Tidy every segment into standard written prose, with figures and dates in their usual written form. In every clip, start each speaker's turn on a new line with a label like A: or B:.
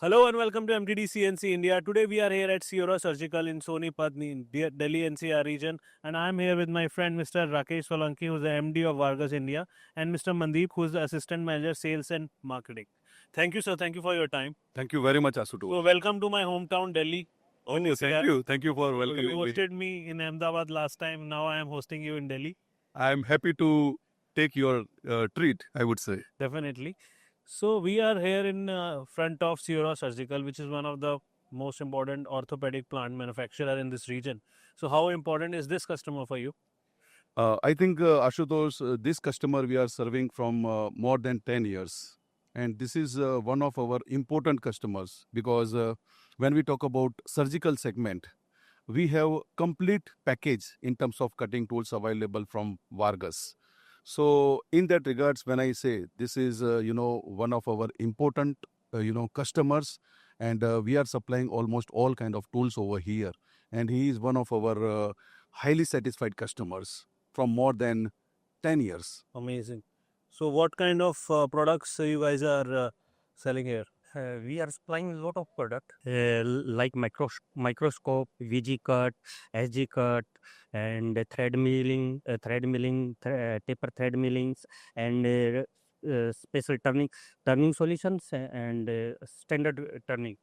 A: Hello and welcome to MTD CNC India. Today we are here at Sierra Surgical in Sonipat, in Delhi NCR region, and I am here with my friend Mr. Rakesh Solanki, who is the MD of Vargas India, and Mr. Mandeep, who is the Assistant Manager Sales and Marketing. Thank you, sir. Thank you for your time.
B: Thank you very much, Asutosh.
A: So welcome to my hometown, Delhi.
B: Oh, thank you. Thank you for
A: So
B: welcoming
A: you
B: me.
A: hosted me in Ahmedabad last time. Now I am hosting you in Delhi.
B: I am happy to take your treat, I would say.
A: Definitely. So we are here in front of Sierra Surgical, which is one of the most important orthopedic plant manufacturer in this region. So how important is this customer for you?
B: I think, Ashutosh, this customer we are serving from more than 10 years. And this is one of our important customers because when we talk about surgical segment, we have complete package in terms of cutting tools available from Vargas. So in that regards, when I say this is, one of our important, customers, and we are supplying almost all kind of tools over here. And he is one of our highly satisfied customers from more than 10 years.
A: Amazing. So what kind of products you guys are selling here?
C: We are supplying a lot of product like microscope, VG cut, SG cut, and taper thread millings, and special turning solutions and standard turning.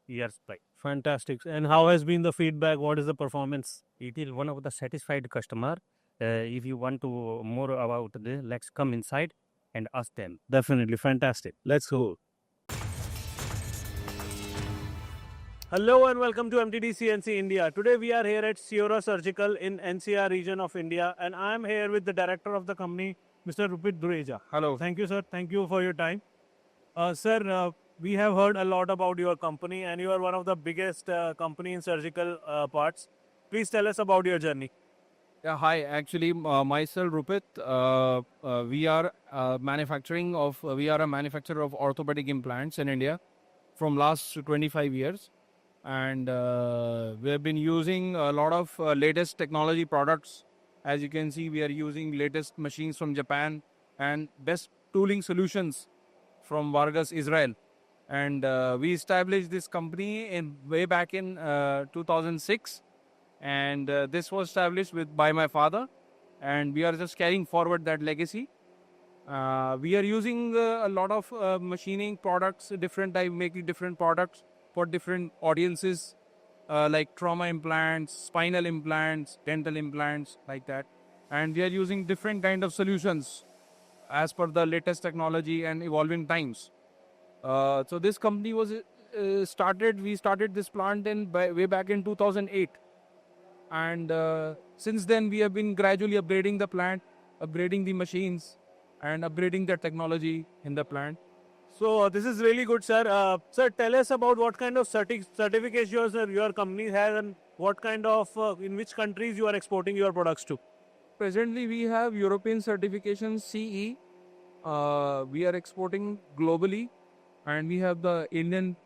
C: We are supplying.
A: Fantastic. And how has been the feedback? What is the performance?
C: It is one of the satisfied customer. If you want to more about this, let's come inside and ask them.
A: Definitely. Fantastic. Let's go. Hello and welcome to MTD CNC India. Today we are here at Sierra Surgical in NCR region of India, and I am here with the director of the company, Mr. Rupit Dureja.
D: Hello.
A: Thank you, sir. Thank you for your time. Sir, we have heard a lot about your company, and you are one of the biggest company in surgical parts. Please tell us about your journey.
D: Yeah, hi. Actually, myself Rupit. We are we are a manufacturer of orthopedic implants in India from last 25 years, and we have been using a lot of latest technology products. As you can see, we are using latest machines from Japan and best tooling solutions from Vargas, Israel. And we established this company in way back in 2006, and this was established by my father, and we are just carrying forward that legacy. We are using a lot of machining products, making different products for different audiences, like trauma implants, spinal implants, dental implants, like that. And we are using different kind of solutions as per the latest technology and evolving times. So this company was started. We started this plant way back in 2008, and since then we have been gradually upgrading the plant, upgrading the machines, and upgrading the technology in the plant.
A: So this is really good, sir. Sir, tell us about what kind of certificates your company has, and what kind of in which countries you are exporting your products to.
D: Presently, we have European certification CE. We are exporting globally, and we have the Indian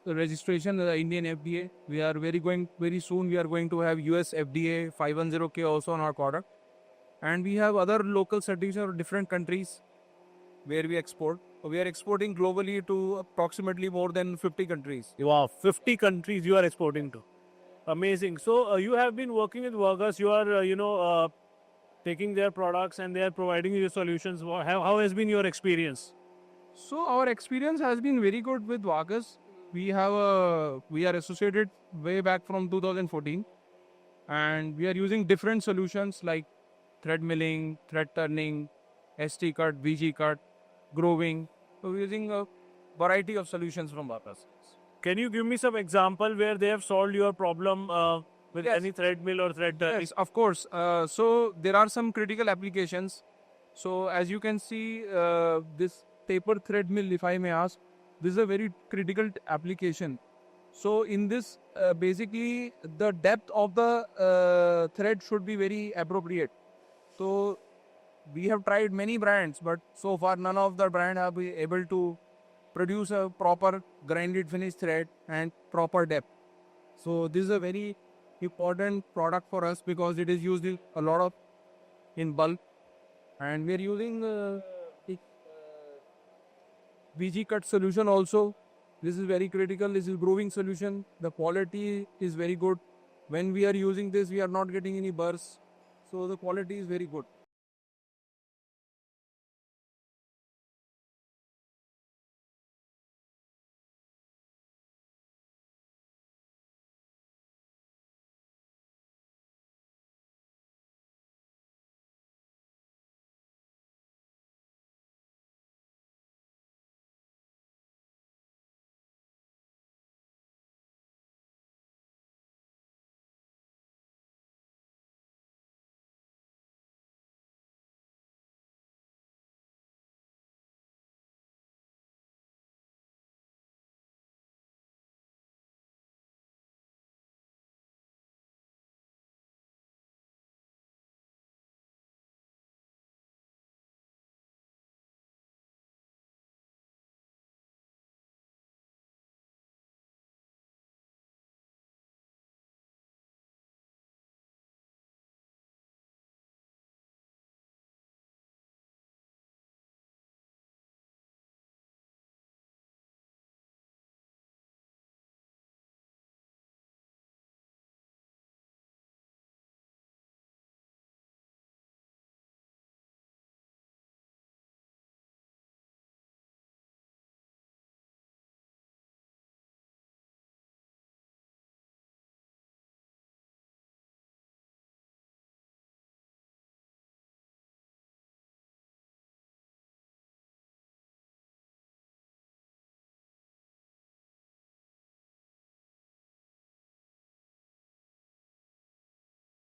D: registration, the Indian FDA. We are very soon. We are going to have US FDA 510K also on our product, and we have other local certifications of different countries where we export. We are exporting globally to approximately more than 50 countries.
A: Wow, 50 countries you are exporting to. Amazing. So you have been working with Vargas. You are, taking their products and they are providing you solutions. How has been your experience?
D: So our experience has been very good with Vargas. We are associated way back from 2014, and we are using different solutions like thread milling, thread turning, ST cut, VG cut, grooving. So we're using a variety of solutions from Vargas.
A: Can you give me some example where they have solved your problem with
D: Yes.
A: any thread mill or thread turning?
D: Yes, of course. So there are some critical applications. So as you can see, this taper thread mill, if I may ask, this is a very critical application. So in this, basically the depth of the thread should be very appropriate. So we have tried many brands, but so far none of the brand have been able to produce a proper grinded finished thread and proper depth. So this is a very important product for us because it is used a lot of in bulk, and we are using VG cut solution also.
E: This is very critical. This is brewing solution. The quality is very good. When we are using this, we are not getting any bursts. So the quality is very good.